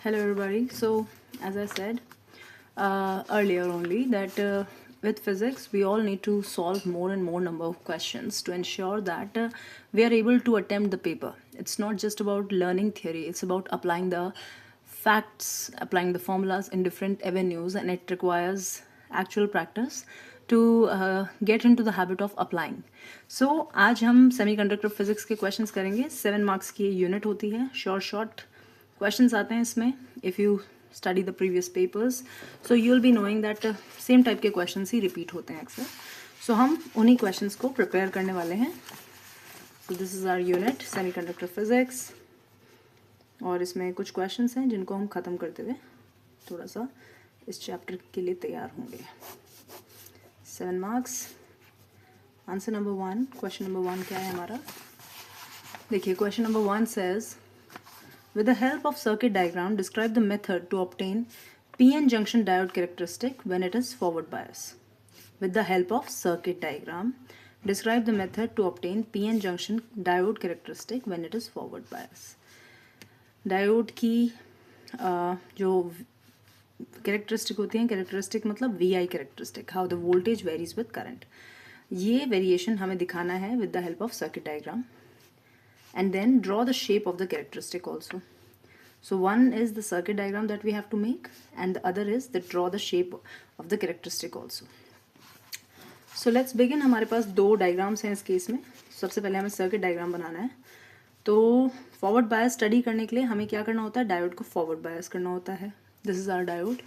Hello everybody. So as I said earlier only that with physics we all need to solve more and more number of questions to ensure that we are able to attempt the paper. It's not just about learning theory, it's about applying the facts, applying the formulas in different avenues, and it requires actual practice to get into the habit of applying. So आज हम semiconductor physics के questions करेंगे. 7 marks की unit होती है. Short questions आते हैं इसमें. If you study the previous papers so you will be knowing that same type के क्वेश्चंस ही रिपीट होते हैं अक्सर. सो हम उन्हीं क्वेश्चंस को प्रिपेयर करने वाले हैं. So this is our unit semiconductor physics, और इसमें कुछ क्वेश्चंस हैं जिनको हम ख़त्म करते हुए थोड़ा सा इस चैप्टर के लिए तैयार होंगे. 7 marks. Answer number 1. Question number 1 क्या है हमारा? देखिए, question number 1 says with the help of circuit diagram describe the method to obtain PN junction diode characteristic when it is forward bias. With the help of circuit diagram describe the method to obtain PN junction diode characteristic when it is forward bias. Diode की जो characteristic होती हैं, characteristic मतलब VI characteristic, how the voltage varies with current. ये variation हमें दिखाना है with the help of circuit diagram. And then draw the shape of the characteristic also. So one is the circuit diagram that we have to make, and the other is the draw the shape of the characteristic also. So let's begin. हमारे पास दो diagrams हैं इस case में. सबसे पहले हमें circuit diagram बनाना है. तो फॉरवर्ड बायस स्टडी करने के लिए हमें क्या करना होता है? डायोड को फॉरवर्ड बायस करना होता है. This is our diode.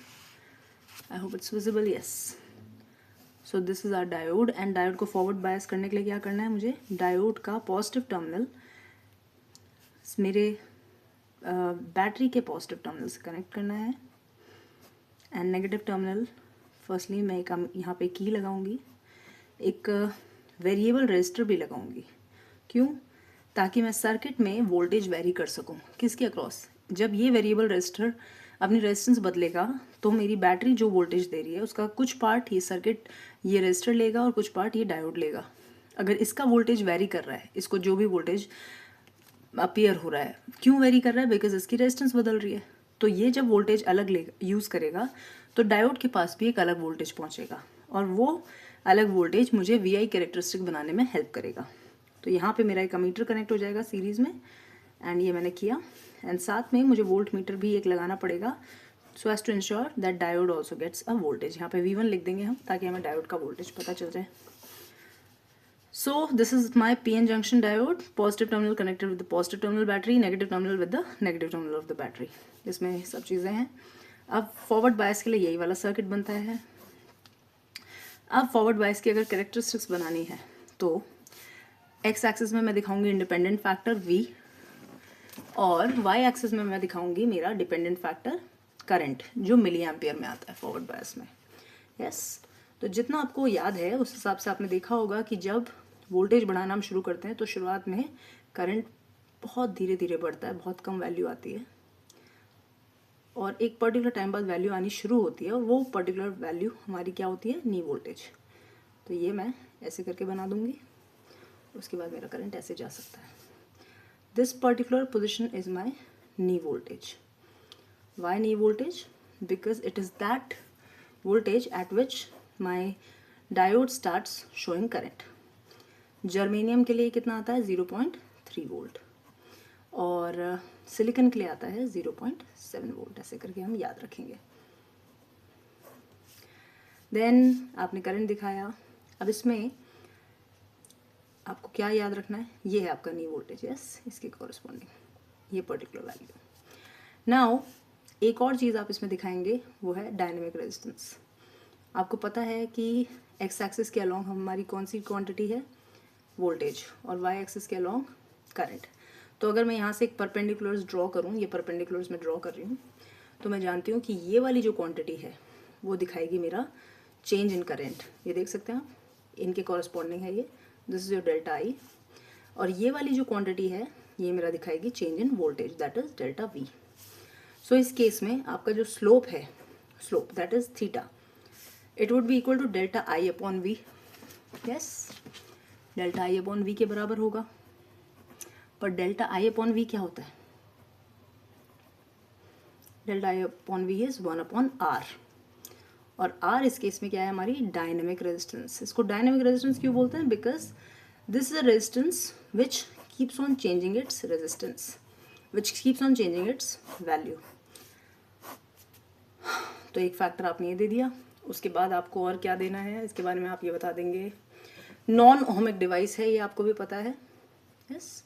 I hope it's visible. Yes. So this is our diode, and diode को फॉरवर्ड बायस करने के लिए क्या करना है मुझे? डायोड का पॉजिटिव टर्मिनल मेरे बैटरी के पॉजिटिव टर्मिनल से कनेक्ट करना है, एंड नेगेटिव टर्मिनल फर्स्टली मैं एक यहाँ पे की लगाऊंगी. एक वेरिएबल रेजिस्टर भी लगाऊंगी. क्यों? ताकि मैं सर्किट में वोल्टेज वेरी कर सकूं. किसके अक्रॉस? जब ये वेरिएबल रेजिस्टर अपनी रेजिस्टेंस बदलेगा तो मेरी बैटरी जो वोल्टेज दे रही है उसका कुछ पार्ट ये सर्किट, ये रेजिस्टर लेगा और कुछ पार्ट ये डायोड लेगा. अगर इसका वोल्टेज वेरी कर रहा है, इसको जो भी वोल्टेज अपीयर हो रहा है, क्यों वेरी कर रहा है? बिकॉज इसकी रेजिस्टेंस बदल रही है. तो ये जब वोल्टेज अलग लेगा, यूज़ करेगा, तो डायोड के पास भी एक अलग वोल्टेज पहुंचेगा, और वो अलग वोल्टेज मुझे VI कैरेक्टरिस्टिक बनाने में हेल्प करेगा. तो यहाँ पे मेरा एक अमीटर कनेक्ट हो जाएगा सीरीज़ में, एंड ये मैंने किया. एंड साथ में मुझे वोल्ट मीटर भी एक लगाना पड़ेगा, so as to ensure that diode also gets a voltage. यहाँ पे V1 लिख देंगे हम, ताकि हमें डायोड का वोल्टेज पता चल जाए. So this is my PN junction diode, positive terminal connected with the positive terminal battery, negative terminal with the negative terminal of the battery. इसमें सब चीज़ें हैं. अब फॉरवर्ड बायस के लिए यही वाला सर्किट बनता है. अब फॉरवर्ड बायस की अगर कैरेक्टरिस्टिक्स बनानी है तो एक्स एक्सिस में मैं दिखाऊंगी इंडिपेंडेंट फैक्टर V, और वाई एक्सिस में मैं दिखाऊंगी मेरा डिपेंडेंट फैक्टर करंट, जो मिली एम्पियर में आता है फॉरवर्ड बायस में. यस. तो जितना आपको याद है उस हिसाब से आपने देखा होगा कि जब वोल्टेज बढ़ाना हम शुरू करते हैं तो शुरुआत में करंट बहुत धीरे धीरे बढ़ता है, बहुत कम वैल्यू आती है, और एक पर्टिकुलर टाइम बाद वैल्यू आनी शुरू होती है, और वो पर्टिकुलर वैल्यू हमारी क्या होती है? नी वोल्टेज. तो ये मैं ऐसे करके बना दूंगी. उसके बाद मेरा करंट ऐसे जा सकता है. This particular position is my knee voltage. Why knee voltage? Because it is that voltage at which my diode starts showing current. Germanium के लिए कितना आता है? 0.3 वोल्ट, और सिलिकॉन के लिए आता है 0.7 वोल्ट. ऐसे करके हम याद रखेंगे. देन आपने करंट दिखाया. अब इसमें आपको क्या याद रखना है? ये है आपका नी वोल्टेज. यस, इसके कॉरस्पॉन्डिंग ये पर्टिकुलर वैल्यू. नाउ एक और चीज़ आप इसमें दिखाएंगे, वो है डायनेमिक रेजिस्टेंस. आपको पता है कि एक्स एक्सिस के अलोंग हमारी कौन सी क्वांटिटी है? वोल्टेज, और वाई एक्सिस के अलोंग करंट. तो अगर मैं यहाँ से एक परपेंडिकुलर्स ड्रॉ करूँ, ये परपेंडिकुलर्स मैं ड्रॉ कर रही हूँ, तो मैं जानती हूँ कि ये वाली जो क्वांटिटी है वो दिखाएगी मेरा चेंज इन करंट. ये देख सकते हैं आप, इनके कॉरस्पॉन्डिंग है ये. This is your delta I. और ये वाली जो क्वांटिटी है ये मेरा दिखाएगी change in voltage, that is delta V. So इस केस में आपका जो स्लोप है, slope that is theta, it would be equal to delta I upon V. Yes, delta I upon V के बराबर होगा. पर डेल्टा I अपॉन V क्या होता है? Delta I upon V is 1 upon R, और आर इस केस में क्या है हमारी डायनेमिक रेजिस्टेंस। इसको डायनेमिक रेजिस्टेंस क्यों बोलते हैं? Because this is a resistance which keeps on changing its resistance, which keeps on changing its value. तो एक फैक्टर आपने ये दे दिया, उसके बाद आपको और क्या देना है इसके बारे में आप ये बता देंगे। नॉन ओहमिक डिवाइस है, ये आपको भी पता है, यस,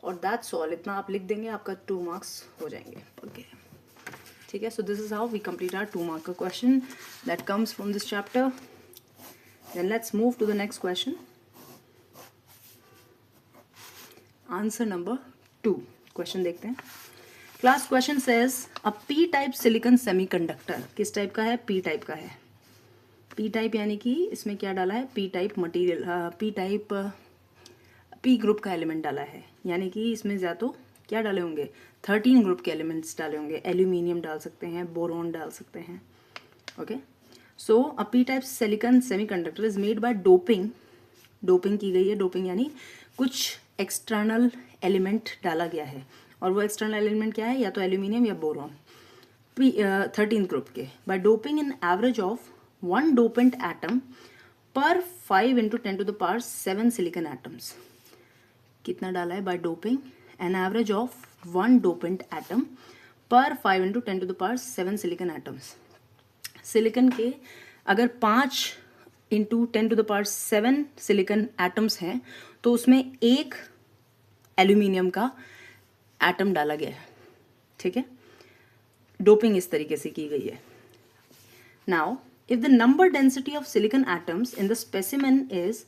और दैट्स ऑल। इतना आप लिख देंगे, आपका 2 मार्क्स हो जाएंगे। ओके, ठीक है। So this is how we complete our 2 mark का question that comes from this chapter. Then let's move to the next question. Answer number 2 question देखते हैं। Class question says a P type silicon semiconductor, किस type का है? P type का है। P type यानी कि इसमें क्या डाला है? P type material, P type P group का एलिमेंट डाला है, यानी कि इसमें या तो क्या डाले होंगे? 13 ग्रुप के एलिमेंट्स डाले होंगे। एल्यूमिनियम डाल सकते हैं, बोरॉन डाल सकते हैं। Okay, so a P type silicon semiconductor is made by doping, doping की गई है। डोपिंग यानी कुछ एक्सटर्नल एलिमेंट डाला गया है, और वो एक्सटर्नल एलिमेंट क्या है? या तो एल्यूमिनियम या बोरॉन, 13 ग्रुप के। By doping in average of 1 dopant atom per 5 × 10⁻⁷ silicon atoms. कितना डाला है? By doping an average of 1 dopant atom per 5 × 10⁻⁷ silicon atoms. Silicon के अगर 5 × 10⁻⁷ सिलिकॉन एटम्स हैं तो उसमें एक एल्यूमिनियम का एटम डाला गया है, ठीक है। डोपिंग इस तरीके से की गई है। Now if the number density of silicon atoms in the specimen is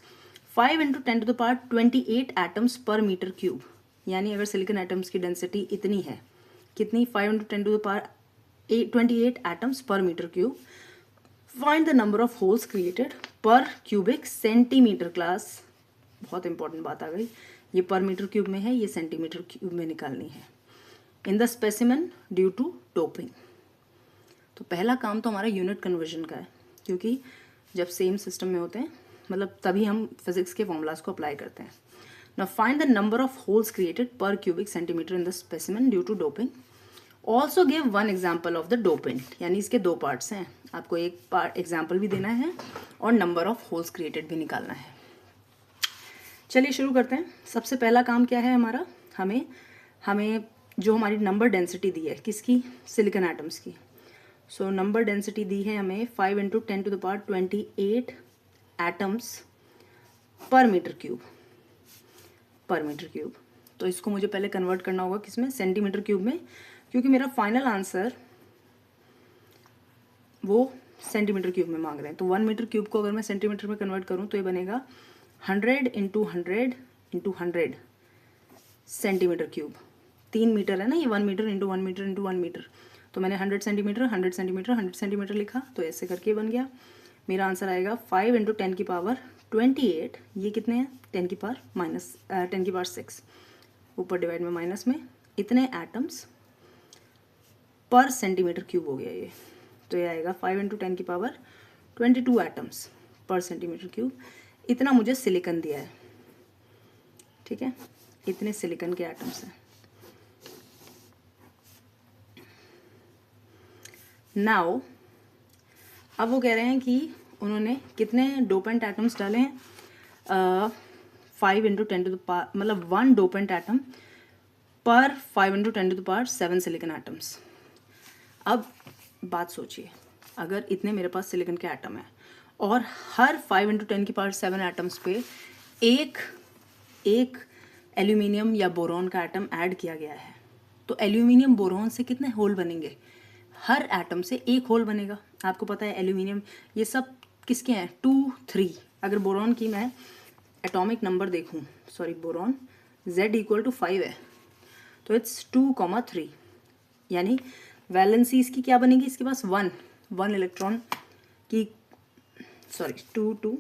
5 × 10⁻28 atoms per metre cube, यानी अगर सिलिकॉन एटम्स की डेंसिटी इतनी है, कितनी? 5 × 10⁻28 atoms per metre cube, find the number of holes created per cubic centimetre class. बहुत important बात आ गई, ये पर मीटर क्यूब में है, ये सेंटीमीटर क्यूब में निकालनी है। In the specimen due to doping. तो पहला काम तो हमारा यूनिट कन्वर्जन का है, क्योंकि जब सेम सिस्टम में होते हैं मतलब तभी हम फिजिक्स के फॉर्मूलाज को अप्लाई करते हैं। Now find the number of holes created per cubic centimetre in the specimen due to doping. Also give 1 example of the dopant, यानी इसके 2 पार्ट्स हैं, आपको एक पार्ट एग्जाम्पल भी देना है और नंबर ऑफ होल्स क्रिएटेड भी निकालना है। चलिए शुरू करते हैं। सबसे पहला काम क्या है हमारा? हमें जो हमारी नंबर डेंसिटी दी है किसकी? सिलिकॉन एटम्स की। सो नंबर डेंसिटी दी है हमें 5 × 10⁻28 एटम्स पर मीटर क्यूब, पर मीटर क्यूब। तो इसको मुझे पहले कन्वर्ट करना होगा किसमें? सेंटीमीटर क्यूब में, क्योंकि मेरा फाइनल आंसर वो सेंटीमीटर क्यूब में मांग रहे हैं। तो 1 मीटर क्यूब को अगर मैं सेंटीमीटर में कन्वर्ट करूँ तो ये बनेगा 100 × 100 × 100 सेंटीमीटर क्यूब। 3 मीटर है ना ये, 1 मीटर × 1 मीटर × 1 मीटर, तो मैंने 100 सेंटीमीटर 100 सेंटीमीटर 100 सेंटीमीटर लिखा, तो ऐसे करके बन गया। मेरा आंसर आएगा 5 × 10⁻28, ये कितने हैं? 10⁻6, ऊपर डिवाइड में माइनस में, इतने एटम्स पर सेंटीमीटर क्यूब हो गया ये। तो ये आएगा 5 × 10⁻22 एटम्स पर सेंटीमीटर क्यूब। इतना मुझे सिलिकॉन दिया है, ठीक है, इतने सिलिकॉन के एटम्स हैं। नाउ अब वो कह रहे हैं कि उन्होंने कितने डोपेंट एटम्स डाले हैं? 5 × 10 मतलब 1 dopant atom per 5 × 10⁻7 silicon atoms. अब बात सोचिए, अगर इतने मेरे पास सिलिकॉन के एटम है और हर 5 × 10⁻7 एटम्स पे एक एल्यूमिनियम या बोरॉन का एटम ऐड किया गया है, तो एल्यूमिनियम बोरॉन से कितने होल बनेंगे? हर एटम से एक होल बनेगा। आपको पता है एल्यूमिनियम ये सब किसके हैं? 2, 3। अगर बोरॉन की मैं एटॉमिक नंबर देखूं, सॉरी बोरॉन Z = 5 है, तो इट्स 2,3, यानी वैलेंसी इसकी क्या बनेगी? इसके पास 1 इलेक्ट्रॉन की, सॉरी 2, 2,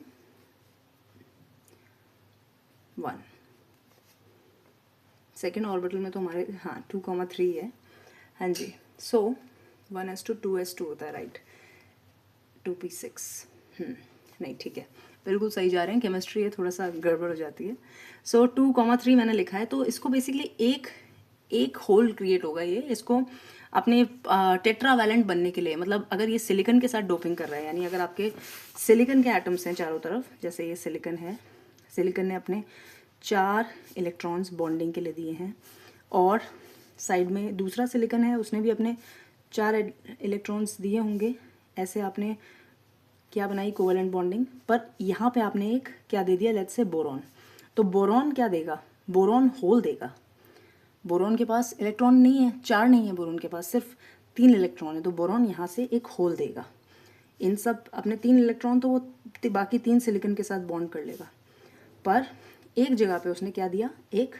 1 सेकेंड ऑर्बिटल में तो हमारे 2,3 है, हाँ जी। सो 1s2 2s2 होता है, राइट, 2p6। नहीं ठीक है, बिल्कुल सही जा रहे हैं, केमिस्ट्री है थोड़ा सा गड़बड़ हो जाती है। सो 2,3 मैंने लिखा है, तो इसको बेसिकली एक होल क्रिएट होगा ये, इसको अपने टेट्रावैलेंट बनने के लिए, मतलब अगर ये सिलिकन के साथ डोपिंग कर रहा है, यानी अगर आपके सिलिकन के एटम्स हैं चारों तरफ, जैसे ये सिलिकन है, सिलिकन ने अपने 4 इलेक्ट्रॉन्स बॉन्डिंग के लिए दिए हैं, और साइड में दूसरा सिलिकन है, उसने भी अपने 4 इलेक्ट्रॉन्स दिए होंगे। ऐसे आपने क्या बनाई, कोवेलेंट बॉन्डिंग, पर यहाँ पे आपने एक क्या दे दिया, लेट्स से बोरॉन। तो बोरॉन क्या देगा, बोरॉन होल देगा। बोरॉन के पास इलेक्ट्रॉन नहीं है, 4 नहीं है बोरॉन के पास, सिर्फ 3 इलेक्ट्रॉन है, तो बोरॉन यहाँ से एक होल देगा। इन सब अपने 3 इलेक्ट्रॉन तो वो बाकी 3 सिलिकन के साथ बॉन्ड कर लेगा, पर एक जगह पे उसने क्या दिया, एक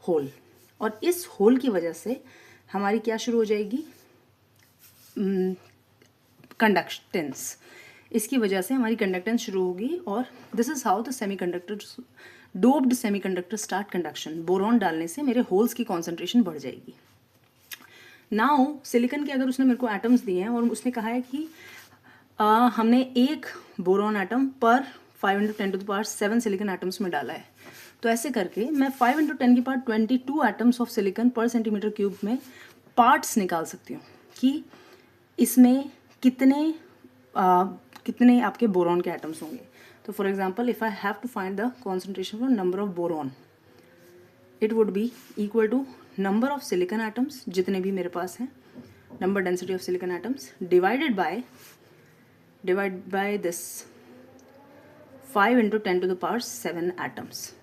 होल। और इस होल की वजह से हमारी क्या शुरू हो जाएगी, कंडक्टेंस। इसकी वजह से हमारी कंडक्टेंस शुरू होगी, और this is how the semiconductor doped semiconductor start conduction. Boron डालने से मेरे होल्स की कॉन्सेंट्रेशन बढ़ जाएगी। नाउ सिलिकन के अगर उसने मेरे को एटम्स दिए हैं और उसने कहा है कि हमने एक बोरॉन एटम पर 5×10⁻⁷ सिलिकन एटम्स में डाला है, तो ऐसे करके मैं 5×10⁻22 एटम्स ऑफ सिलिकन पर सेंटीमीटर क्यूब में पार्ट्स निकाल सकती हूँ कि इसमें कितने आपके बोरॉन के एटम्स होंगे। तो for example if I have to find the concentration for number of boron, it would be equal to number of silicon atoms, जितने भी मेरे पास हैं, number density of silicon atoms, divide by this 5×10⁷ atoms.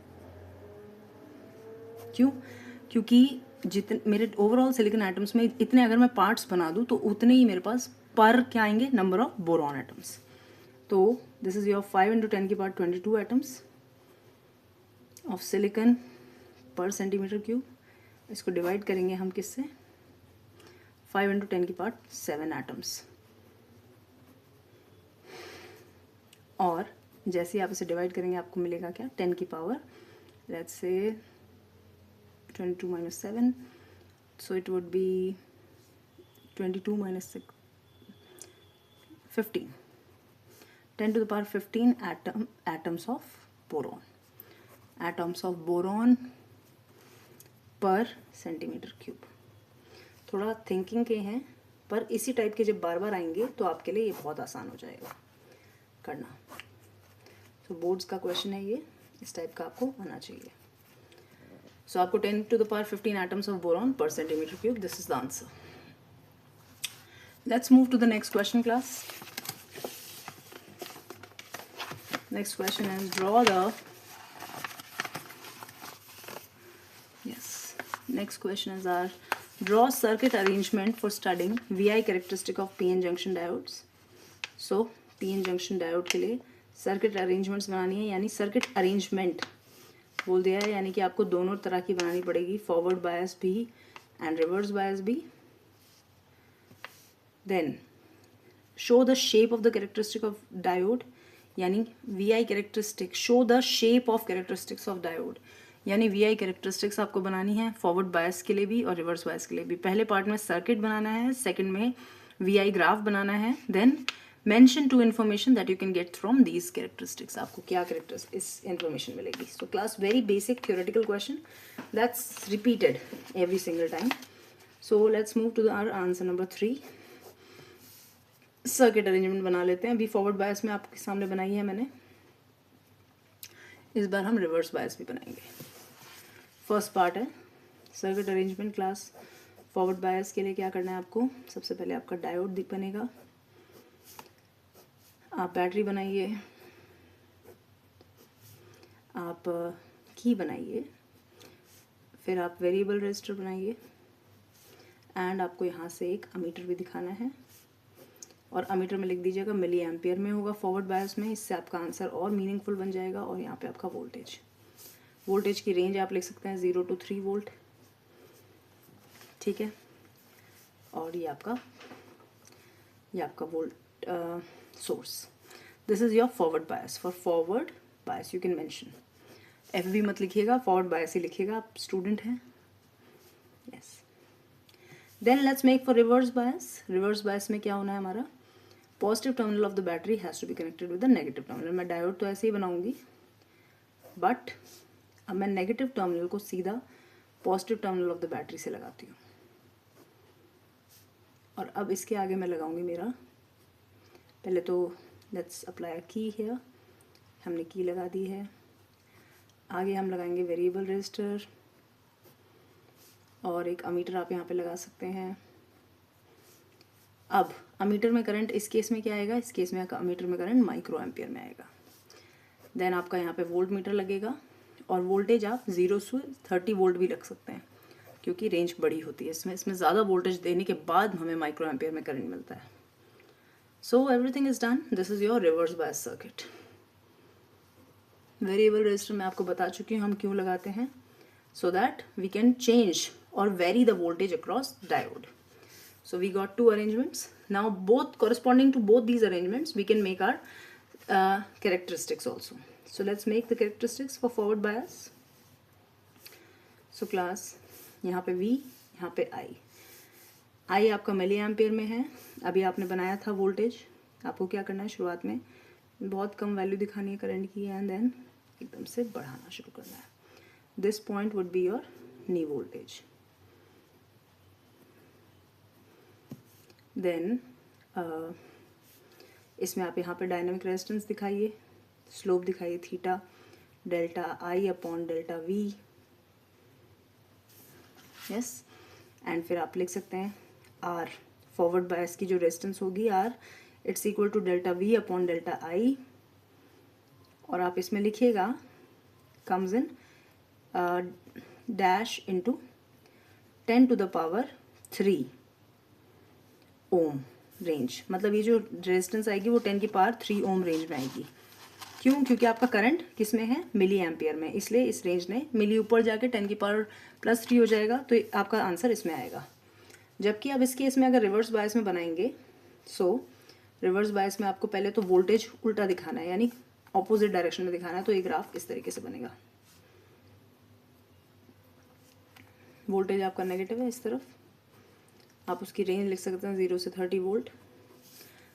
क्यों, क्योंकि जितने मेरे overall silicon atoms में इतने अगर मैं पार्ट्स बना दूं तो उतने ही मेरे पास पर क्या आएंगे, नंबर ऑफ बोरॉन एटम्स। तो this is your 5×10⁻22 atoms of silicon पर सेंटीमीटर क्यूब। इसको डिवाइड करेंगे हम किससे, 5×10⁷ एटम्स। और जैसे ही आप इसे डिवाइड करेंगे आपको मिलेगा क्या, 10 की power let's say 22 - 7, so it would be 22 - 6 15, 10⁻15 atoms of boron पर सेंटीमीटर क्यूब। थोड़ा थिंकिंग के हैं, पर इसी टाइप के जब बार बार आएंगे तो आपके लिए ये बहुत आसान हो जाएगा करना। तो बोर्ड्स का क्वेश्चन है ये, इस टाइप का आपको आना चाहिए। So आपको 10⁻15 atoms of boron per centimeter cube, this is the answer. Let's move to the next question, class. Next question is next question is draw circuit arrangement for studying VI characteristic of PN junction diodes. So PN junction diode के लिए circuit arrangements बनानी है, यानी circuit arrangement बोल दिया है, यानी कि आपको दोनों तरह की बनानी पड़ेगी, फॉरवर्ड बायस भी एंड रिवर्स बायस भी। Then show the shape of the characteristic of diode, यानी VI characteristic, show the shape of characteristics of diode, यानी VI कैरेक्टरिस्टिक्स आपको बनानी है फॉरवर्ड बायस के लिए भी और रिवर्स बायस के लिए भी। पहले पार्ट में सर्किट बनाना है, सेकंड में VI ग्राफ बनाना है। Then mention 2 information that you can get from these characteristics. आपको क्या इस information मिलेगी। So class, very basic theoretical question that's repeated every single time. So let's move to our answer number 3. Circuit arrangement बना लेते हैं। अभी forward bias में आपके सामने बनाई है मैंने, इस बार हम रिवर्स बायस भी बनाएंगे। फर्स्ट पार्ट है circuit arrangement. Class forward bias के लिए क्या करना है आपको, सबसे पहले आपका डायोड बनेगा, आप बैटरी बनाइए, आप की बनाइए, फिर आप वेरिएबल रजिस्टर बनाइए, एंड आपको यहाँ से एक अमीटर भी दिखाना है, और अमीटर में लिख दीजिएगा मिली एम्पियर में होगा फॉरवर्ड बायस में। इससे आपका आंसर और मीनिंगफुल बन जाएगा। और यहाँ पे आपका वोल्टेज की रेंज आप लिख सकते हैं 0 to 3 वोल्ट, ठीक है। और ये आपका volt source. This is your forward bias. For forward bias you can mention, FB मत लिखिएगा, फॉरवर्ड बायस ही लिखिएगा, आप स्टूडेंट हैं। Yes, then let's make for reverse bias. Reverse bias में क्या होना है हमारा, positive terminal of the battery has to be connected with the negative terminal. मैं डायोड तो ऐसे ही बनाऊंगी, बट अब मैं नेगेटिव टर्मिनल को सीधा positive terminal of the battery से लगाती हूँ। और अब इसके आगे मैं लगाऊंगी मेरा, पहले तो लेट्स अप्लाई अ की हियर, हमने की लगा दी है। आगे हम लगाएंगे वेरिएबल रजिस्टर और एक अमीटर आप यहाँ पे लगा सकते हैं। अब अमीटर में करंट इस केस में क्या आएगा, इस केस में अमीटर में करंट माइक्रो एम्पियर में आएगा। देन आपका यहाँ पे वोल्ट मीटर लगेगा और वोल्टेज आप 0 से 30 वोल्ट भी रख सकते हैं क्योंकि रेंज बड़ी होती है इसमें ज़्यादा वोल्टेज देने के बाद हमें माइक्रो एम्पियर में करंट मिलता है। So everything is done, this is your reverse bias circuit. Variable resistor मैं आपको बता चुकी हूँ हम क्यों लगाते हैं, so that we can change or vary the voltage across diode. So we got two arrangements. Now both corresponding to both these arrangements we can make our characteristics also. So let's make the characteristics for forward bias. So class, यहाँ पे V, यहाँ पे I आपका milli ampere में है। अभी आपने बनाया था वोल्टेज, आपको क्या करना है, शुरुआत में बहुत कम वैल्यू दिखानी है करंट की एंड देन एकदम से बढ़ाना शुरू करना है। This point would be your knee voltage. Then इसमें आप यहाँ पे डायनामिक रेजिस्टेंस दिखाइए, स्लोप दिखाइए theta, delta I upon delta we, yes. And फिर आप लिख सकते हैं आर, फॉरवर्ड बायस की जो रेजिस्टेंस होगी R, it's equal to delta V upon delta I. और आप इसमें लिखिएगा comes in dash into 10 to the power 3 ohm range, मतलब ये जो रेजिस्टेंस आएगी वो 10 की पावर 3 ओम रेंज में आएगी। क्यों? क्योंकि आपका करंट किस में है, मिली एम्पियर में, इसलिए इस रेंज ने मिली ऊपर जाके 10 की पावर +3 हो जाएगा, तो आपका आंसर इसमें आएगा। जबकि अब इस केस में अगर रिवर्स बायस में बनाएंगे, सो रिवर्स बायस में आपको पहले तो वोल्टेज उल्टा दिखाना है, यानी ऑपोजिट डायरेक्शन में दिखाना है, तो ये ग्राफ इस तरीके से बनेगा। वोल्टेज आपका नेगेटिव है इस तरफ, आप उसकी रेंज लिख सकते हैं 0 से 30 वोल्ट,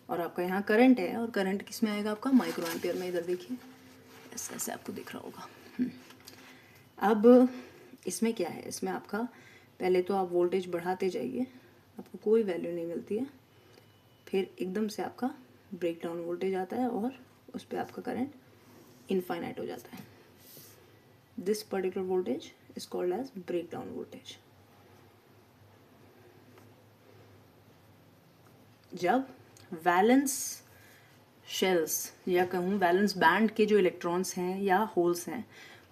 और आपका यहाँ करंट है, और करंट किस में आएगा आपका, माइक्रो एम्पियर में। इधर देखिए ऐसे आपको दिख रहा होगा। अब इसमें क्या है, इसमें आपका पहले तो आप वोल्टेज बढ़ाते जाइए, आपको कोई वैल्यू नहीं मिलती है, फिर एकदम से आपका ब्रेक डाउन वोल्टेज आता है और उस पर आपका करंट इनफाइनाइट हो जाता है। This particular voltage is called as break down voltage. जब वैलेंस शेल्स या कहूँ वैलेंस बैंड के जो इलेक्ट्रॉन्स हैं या होल्स हैं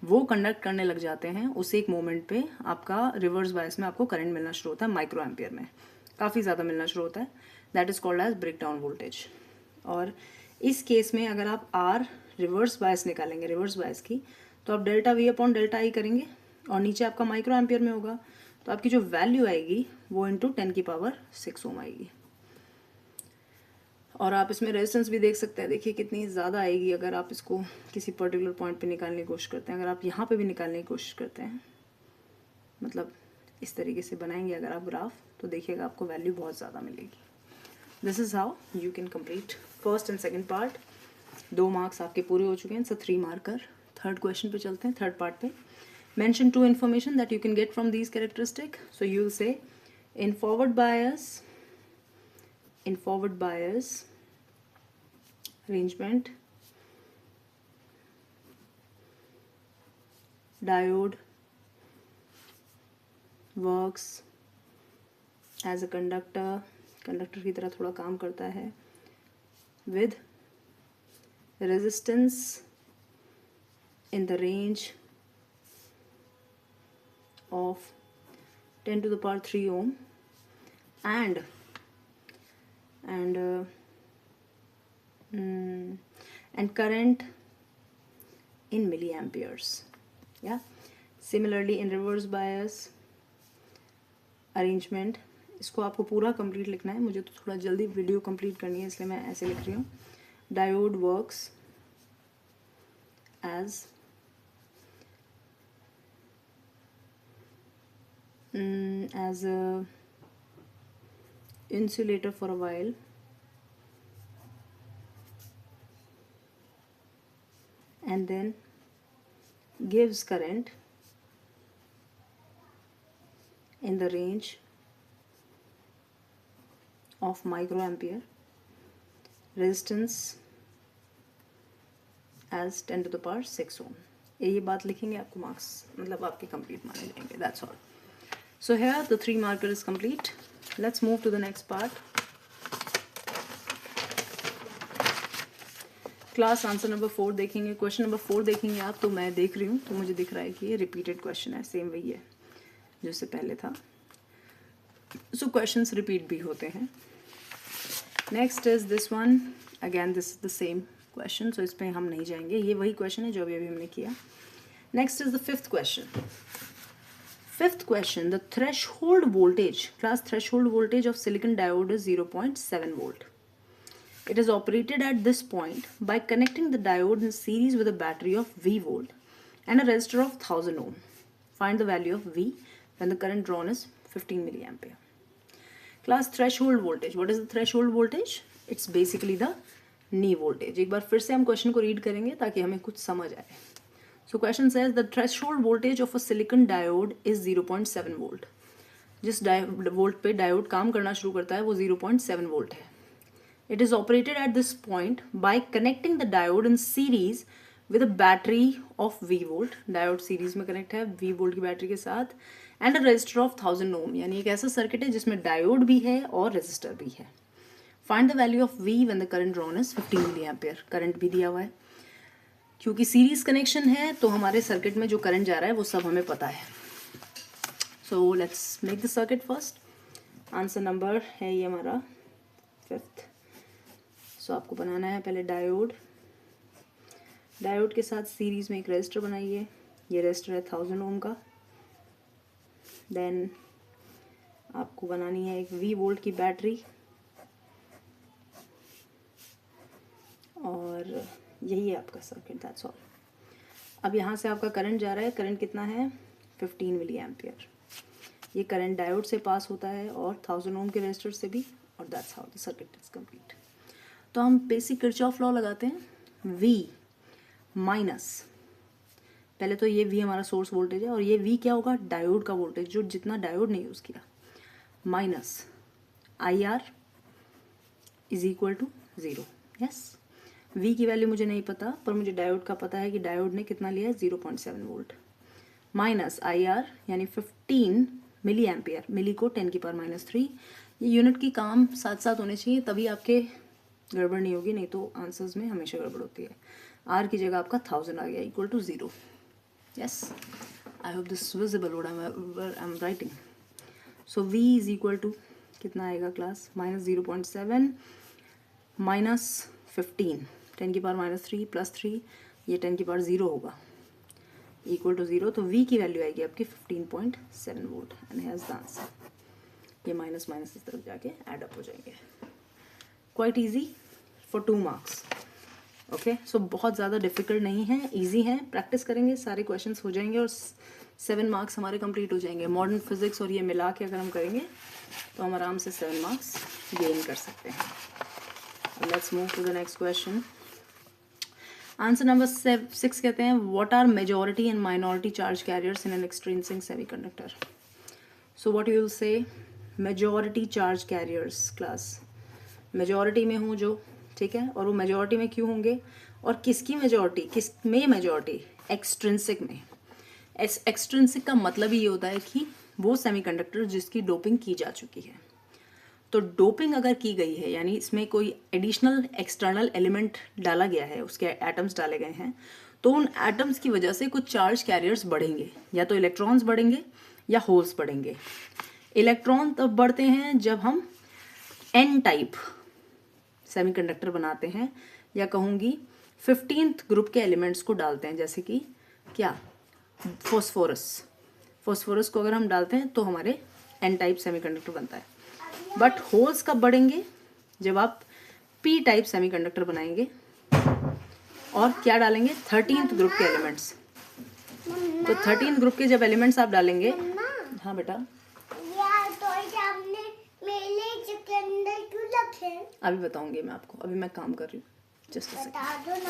वो कंडक्ट करने लग जाते हैं, उस एक मोमेंट पे आपका रिवर्स बायस में आपको करंट मिलना शुरू होता है, माइक्रो एम्पियर में काफ़ी ज़्यादा मिलना शुरू होता है। That is called as break down voltage. और इस केस में अगर आप आर रिवर्स बायस निकालेंगे, रिवर्स बायस की, तो आप डेल्टा वी अपॉन डेल्टा आई करेंगे और नीचे आपका माइक्रो एम्पियर में होगा, तो आपकी जो वैल्यू आएगी वो इंटू 10 की पावर 6 ओम आएगी। और आप इसमें रेजिस्टेंस भी देख सकते हैं, देखिए कितनी ज़्यादा आएगी अगर आप इसको किसी पर्टिकुलर पॉइंट पे निकालने की कोशिश करते हैं। अगर आप यहाँ पे भी निकालने की कोशिश करते हैं, मतलब इस तरीके से बनाएंगे अगर आप ग्राफ, तो देखिएगा आपको वैल्यू बहुत ज़्यादा मिलेगी। This is how you can complete first and second part. 2 marks आपके पूरे हो चुके हैं, सो 3 मार्कर। थर्ड क्वेश्चन पे चलते हैं, थर्ड पार्ट पे। Mention 2 information that you can get from these characteristic. So you will से in forward bias arrangement, diode works as a conductor की तरह थोड़ा काम करता है, with resistance in the range of 10 to the power 3 ohm and current in milliamperes. Yeah, similarly in reverse bias arrangement, इसको आपको पूरा कंप्लीट लिखना है, मुझे तो थोड़ा जल्दी वीडियो कंप्लीट करनी है इसलिए मैं ऐसे लिख रही हूँ। Diode works as a insulator for a while and then gives current in the range of microampere, resistance as 10 to the power 6 ohm. ये बात लिखेंगे, आपको मार्क्स मतलब आपके कंप्लीट माने जाएंगे. That's all. So here the 3 marker is complete. Let's move to the next part. Class answer number 4 देखेंगे. Question number 4 देखेंगे आप, तो मैं देख रही हूँ तो मुझे दिख रहा है कि ये रिपीटेड क्वेश्चन है, सेम वही है जो इससे पहले था. सो क्वेश्चंस रिपीट भी होते हैं. Next is this one. Again this is the same question, so इस पर हम नहीं जाएंगे. ये वही क्वेश्चन है जो अभी अभी हमने किया. Next is the fifth question. Fifth question, the threshold voltage, class threshold voltage of silicon diode is 0.7 volt. It is operated at this point by connecting the diode in series with a battery of V volt and a resistor of 1000 ohm. Find the value of V when the current drawn is 15 milliampere. Class threshold voltage. What is the threshold voltage? It's basically the knee voltage. एक बार फिर से हम question को read करेंगे ताकि हमें कुछ समझ आए. So question says the threshold voltage of a silicon diode is 0.7 volt. जिस वोल्ट पे डायोड काम करना शुरू करता है वो 0.7 वोल्ट है. It is operated at this point by connecting the diode in series with a battery of V volt. Diode series में कनेक्ट है V वोल्ट की बैटरी के साथ, and a resistor of 1000 ohm. यानी एक ऐसा सर्किट है जिसमें डायोड भी है और रेजिस्टर भी है. Find the value of V when the current drawn is 15 milliampere. Current भी दिया हुआ है. क्योंकि सीरीज कनेक्शन है तो हमारे सर्किट में जो करंट जा रहा है वो सब हमें पता है. So let's make the circuit first. Answer number है ये हमारा 5th. सो आपको बनाना है पहले डायोड. डायोड के साथ सीरीज में एक रेजिस्टर बनाइए. ये रेजिस्टर है 1000 ओम का. देन आपको बनानी है एक V वोल्ट की बैटरी, और यही है आपका सर्किट. That's all. अब यहाँ से आपका करंट जा रहा है. करंट कितना है? 15 मिली एम्पियर. ये करंट डायोड से पास होता है और 1000 ओम के रेजिस्टर से भी, और that's how the circuit is complete. तो हम बेसिक किरचॉफ लॉ लगाते हैं. V माइनस, पहले तो ये V हमारा सोर्स वोल्टेज है और ये V क्या होगा? डायोड का वोल्टेज, जो जितना डायोड ने यूज़ किया, minus IR is equal to 0. Yes, V की वैल्यू मुझे नहीं पता, पर मुझे डायोड का पता है कि डायोड ने कितना लिया है? 0.7 वोल्ट. माइनस IR यानी 15 मिली एम्पियर. मिली को 10 की पावर -3. ये यूनिट की काम साथ साथ होने चाहिए, तभी आपके गड़बड़ नहीं होगी, नहीं तो आंसर्स में हमेशा गड़बड़ होती है. R की जगह आपका 1000 आ गया, equal to 0. Yes, I hope this visible what I am writing. So V is equal to कितना आएगा क्लास? -0.7 माइनस 15, 10 की पावर -3 प्लस 3, ये 10 की पावर 0 होगा, इक्वल टू 0. तो V की वैल्यू आएगी आपकी 15.7 volt. And has the answer. ये माइनस माइनस इस तरफ जाके एड अप हो जाएंगे. Quite easy for 2 marks. Okay, so बहुत ज़्यादा डिफिकल्ट नहीं है, ईजी है. प्रैक्टिस करेंगे सारे क्वेश्चंस हो जाएंगे और 7 मार्क्स हमारे कंप्लीट हो जाएंगे. मॉडर्न फिजिक्स और ये मिला के अगर हम करेंगे तो हम आराम से 7 मार्क्स गेन कर सकते हैं. Let's move to the next question. Answer number 6 कहते हैं what are majority and minority charge carriers in an extrinsic semiconductor. So what you will say? Majority charge carriers. Class majority में हूँ जो, ठीक है, और वो मेजॉरिटी में क्यों होंगे और किसकी मेजॉरिटी? किस में मेजॉरिटी? एक्सट्रिंसिक में. एक्सट्रिंसिक का मतलब ही ये होता है कि वो सेमीकंडक्टर जिसकी डोपिंग की जा चुकी है. तो डोपिंग अगर की गई है यानी इसमें कोई एडिशनल एक्सटर्नल एलिमेंट डाला गया है, उसके एटम्स डाले गए हैं, तो उन एटम्स की वजह से कुछ चार्ज कैरियर्स बढ़ेंगे. या तो इलेक्ट्रॉन्स बढ़ेंगे या होल्स बढ़ेंगे. इलेक्ट्रॉन तब बढ़ते हैं जब हम N टाइप सेमीकंडक्टर बनाते हैं, या कहूँगी 15th ग्रुप के एलिमेंट्स को डालते हैं, जैसे कि क्या? फॉस्फोरस. फॉस्फोरस को अगर हम डालते हैं तो हमारे N टाइप सेमीकंडक्टर बनता है. बट होल्स कब बढ़ेंगे? जब आप P टाइप सेमीकंडक्टर बनाएंगे और क्या डालेंगे? 13th ग्रुप के एलिमेंट्स. तो 13th ग्रुप के जब एलिमेंट्स आप डालेंगे, हाँ बेटा, अभी बताऊंगी मैं आपको, अभी मैं काम कर रही हूँ, just a second.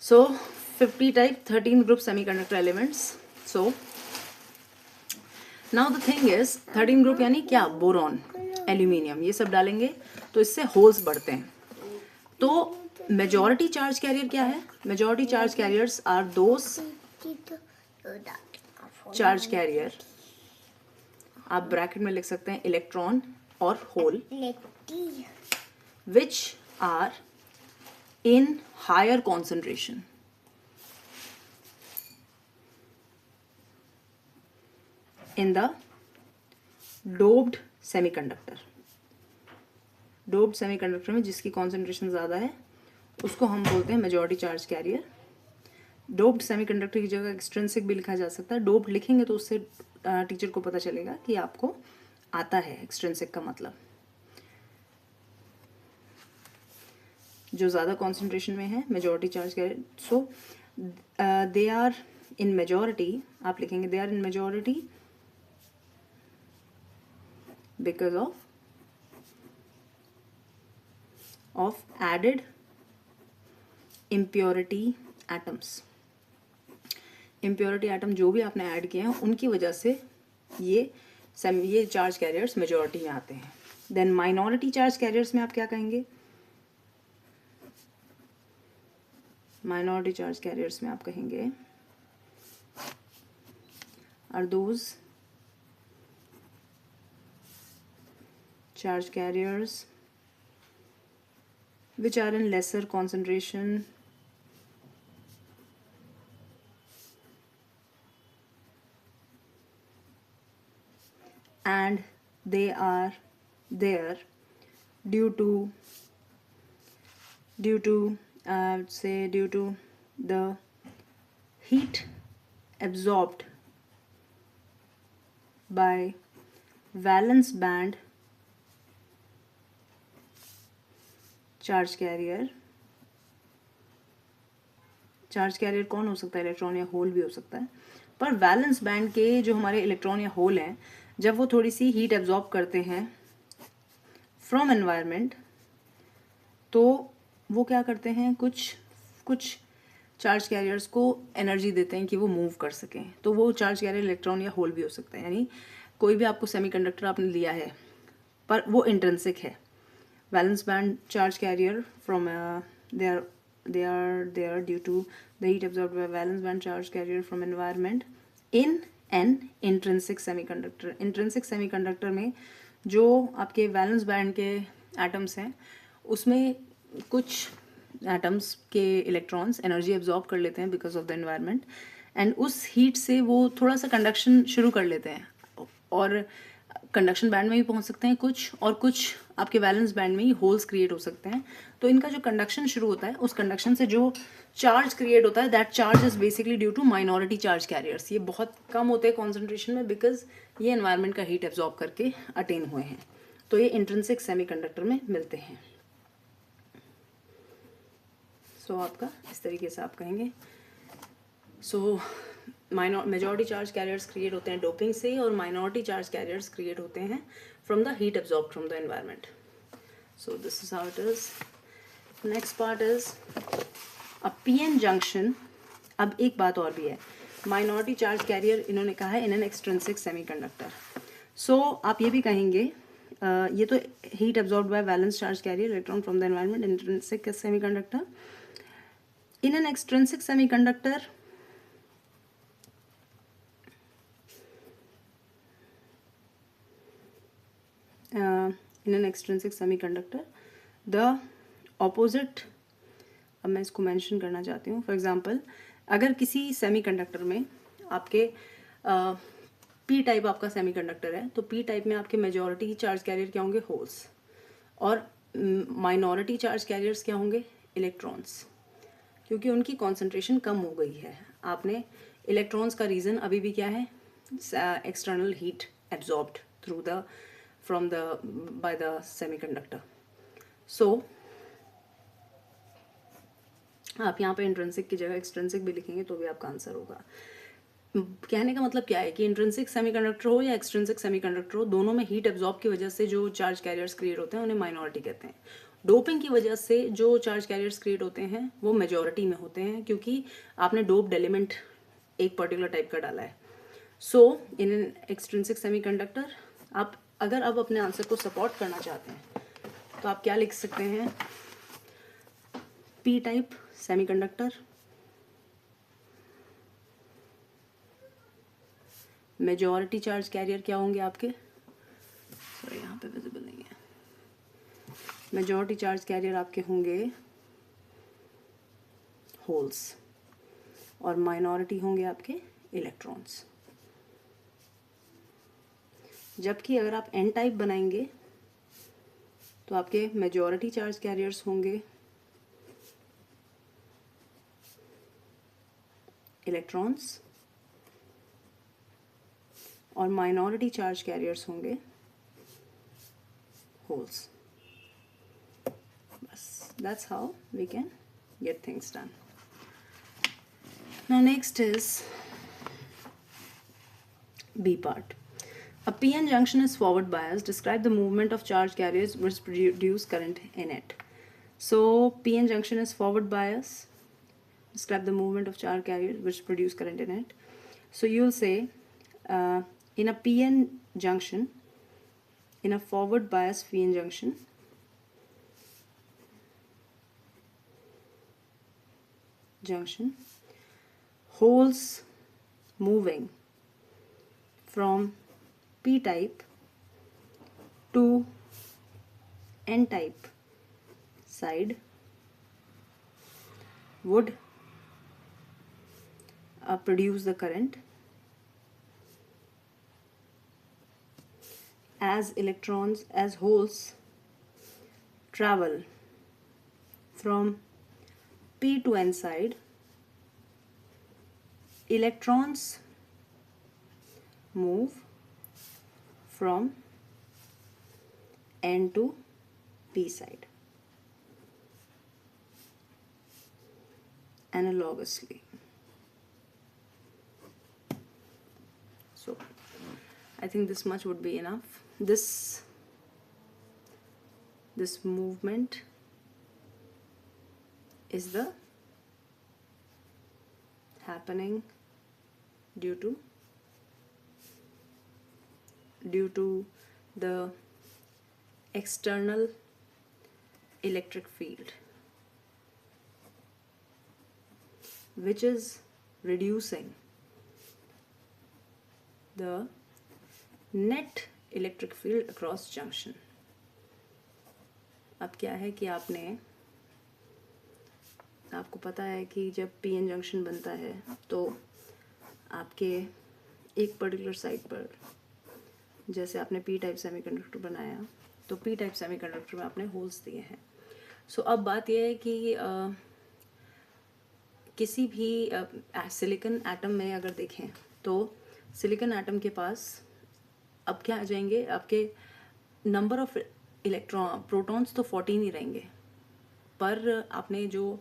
So 50 type 13th group semiconductor elements. So now the thing is 13 group यानी क्या, बोरॉन, एल्यूमिनियम, ये सब डालेंगे तो इससे होल्स बढ़ते हैं. तो मेजॉरिटी चार्ज कैरियर क्या है? Majority charge carriers are those charge carrier, आप ब्रैकेट में लिख सकते हैं इलेक्ट्रॉन और hole, which are in higher concentration. In the doped semiconductor. Doped semiconductor में जिसकी कॉन्सेंट्रेशन ज़्यादा है उसको हम बोलते हैं majority charge carrier. Doped semiconductor की जगह एक्सट्रिंसिक भी लिखा जा सकता है. डोप्ड लिखेंगे तो उससे टीचर को पता चलेगा कि आपको आता है एक्सट्रिंसिक का मतलब. जो ज़्यादा कॉन्सेंट्रेशन में है majority charge carrier. So they are in majority, आप लिखेंगे they are in majority because of added impurity atoms. impurity atom जो भी आपने ऐड किए हैं उनकी वजह से ये चार्ज कैरियर्स मेजॉरिटी में आते हैं. देन माइनॉरिटी चार्ज कैरियर्स में आप क्या कहेंगे? माइनॉरिटी चार्ज कैरियर्स में आप कहेंगे are those charge carriers which are in lesser concentration and they are there due to I would say due to the heat absorbed by valence band charge carrier. Charge carrier कौन हो सकता है? Electron या whole भी हो सकता है. पर वैलेंस बैंड के जो हमारे इलेक्ट्रॉन या होल हैं, जब वो थोड़ी सी हीट एब्जॉर्ब करते हैं फ्रॉम एनवायरनमेंट, तो वो क्या करते हैं, कुछ चार्ज कैरियर्स को एनर्जी देते हैं कि वो मूव कर सकें. तो वो चार्ज कैरियर इलेक्ट्रॉन या होल भी हो सकता है. यानी कोई भी आपको सेमीकंडक्टर आपने लिया है पर वो इंट्रिंसिक है. valence band charge carrier from they are there due to the heat absorbed by valence band charge carrier from environment in an intrinsic semiconductor. intrinsic semiconductor में जो आपके valence band के atoms हैं उसमें कुछ atoms के electrons energy absorb कर लेते हैं because of the environment and उस heat से वो थोड़ा सा conduction शुरू कर लेते हैं और कंडक्शन बैंड में भी पहुंच सकते हैं कुछ, और कुछ आपके वैलेंस बैंड में ही होल्स क्रिएट हो सकते हैं. तो इनका जो कंडक्शन शुरू होता है उस कंडक्शन से जो चार्ज क्रिएट होता है that charge is basically due to minority charge carriers. ये बहुत कम होते हैं कॉन्सेंट्रेशन में बिकॉज ये एनवायरनमेंट का हीट एब्जॉर्ब करके अटेन हुए हैं. तो ये इंट्रिंसिक सेमीकंडक्टर में मिलते हैं. सो आपका इस तरीके से आप कहेंगे. सो मेजॉरिटी चार्ज कैरियर्स क्रिएट होते हैं डोपिंग से और माइनॉरिटी चार्ज कैरियर्स क्रिएट होते हैं from the heat absorb from the environment. So this is how it is. Next part is a PN junction. अब एक बात और भी है, माइनॉरिटी चार्ज कैरियर इन्होंने कहा है इन एन एक्सट्रिंसिक सेमीकंडक्टर. सो आप ये भी कहेंगे ये तो heat absorb by valence charge carrier electron from the environment intrinsic semiconductor. In an extrinsic semiconductor in an extrinsic semiconductor the opposite. अब मैं इसको मेंशन करना चाहती हूँ. फॉर एग्जांपल अगर किसी सेमीकंडक्टर में आपके पी टाइप आपका सेमीकंडक्टर है तो पी टाइप में आपके मेजॉरिटी चार्ज कैरियर क्या होंगे? होल्स. और माइनॉरिटी चार्ज कैरियर्स क्या होंगे? इलेक्ट्रॉन्स. क्योंकि उनकी कॉन्सेंट्रेशन कम हो गई है. आपने इलेक्ट्रॉन्स का रीज़न अभी भी क्या है? External heat absorbed through the by the semiconductor. So आप यहाँ पे इंट्रिंसिक की जगह एक्सट्रिंसिक भी लिखेंगे तो भी आपका आंसर होगा. कहने का मतलब क्या है कि इंट्रिंसिक सेमीकंडक्टर हो या एक्सट्रिंसिक सेमीकंडक्टर हो, दोनों में हीट एब्जॉर्ब की वजह से जो चार्ज कैरियर्स क्रिएट होते हैं उन्हें माइनॉरिटी कहते हैं. डोपिंग की वजह से जो चार्ज कैरियर्स क्रिएट होते हैं वो मेजॉरिटी में होते हैं क्योंकि आपने डोप्ड एलिमेंट एक पर्टिकुलर टाइप का डाला है. सो इन एन एक्सट्रिंसिक सेमीकंडक्टर, आप अगर अब अपने आंसर को सपोर्ट करना चाहते हैं तो आप क्या लिख सकते हैं, P type semiconductor, majority charge carrier क्या होंगे आपके, सॉरी यहाँ पे विजिबल नहीं है, मेजॉरिटी चार्ज कैरियर आपके होंगे होल्स और माइनॉरिटी होंगे आपके इलेक्ट्रॉन्स। जबकि अगर आप एन टाइप बनाएंगे तो आपके मेजॉरिटी चार्ज कैरियर्स होंगे इलेक्ट्रॉन्स और माइनॉरिटी चार्ज कैरियर्स होंगे होल्स। बस, that's how we can get things done. Now next is B part. A PN junction is forward biased. Describe the movement of charge carriers which produce current in it. So PN junction is forward bias. Describe the movement of charge carriers which produce current in it. So you'll say in a PN junction, in a forward bias PN junction, holes moving from P type to N type side would produce the current as holes travel from P to N side. Electrons move from N to P side analogously. So I think this much would be enough. This movement is the happening due to the external electric field, which is reducing the net electric field across junction. अब क्या है कि आपको पता है कि जब PN junction बनता है तो आपके एक पर्टिकुलर साइड पर, जैसे आपने पी टाइप सेमीकंडक्टर बनाया तो पी टाइप सेमीकंडक्टर में आपने होल्स दिए हैं। सो अब बात यह है कि किसी भी सिलिकॉन एटम में अगर देखें तो सिलिकॉन एटम के पास अब क्या आ जाएंगे, आपके नंबर ऑफ प्रोटॉन्स तो 14 ही रहेंगे, पर आपने जो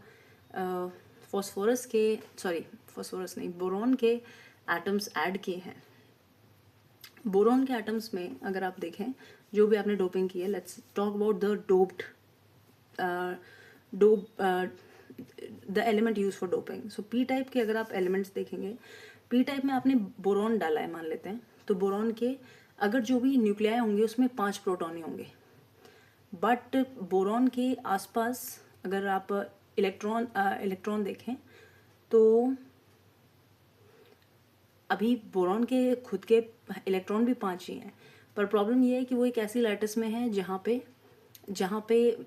बोरॉन के एटम्स ऐड किए हैं, बोरॉन के एटम्स में अगर आप देखें जो भी आपने डोपिंग की है, let's talk about the element use for doping. So P type के अगर आप एलिमेंट्स देखेंगे, पी टाइप में आपने बोरॉन डाला है मान लेते हैं, तो बोरॉन के अगर जो भी न्यूक्लियाई होंगे उसमें 5 प्रोटॉन ही होंगे, बट बोरॉन के आसपास अगर आप इलेक्ट्रॉन देखें तो अभी बोरॉन के खुद के इलेक्ट्रॉन भी 5 ही हैं, पर प्रॉब्लम ये है कि वो एक ऐसी लैटिस में है जहाँ पे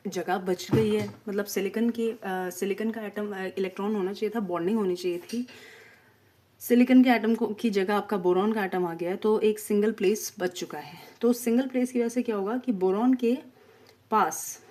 जगह बच गई है, मतलब सिलिकॉन का एटम इलेक्ट्रॉन होना चाहिए था, बॉन्डिंग होनी चाहिए थी, सिलिकॉन के एटम की जगह आपका बोरॉन का एटम आ गया है, तो एक सिंगल प्लेस बच चुका है। तो सिंगल प्लेस की वजह से क्या होगा कि बोरॉन के पास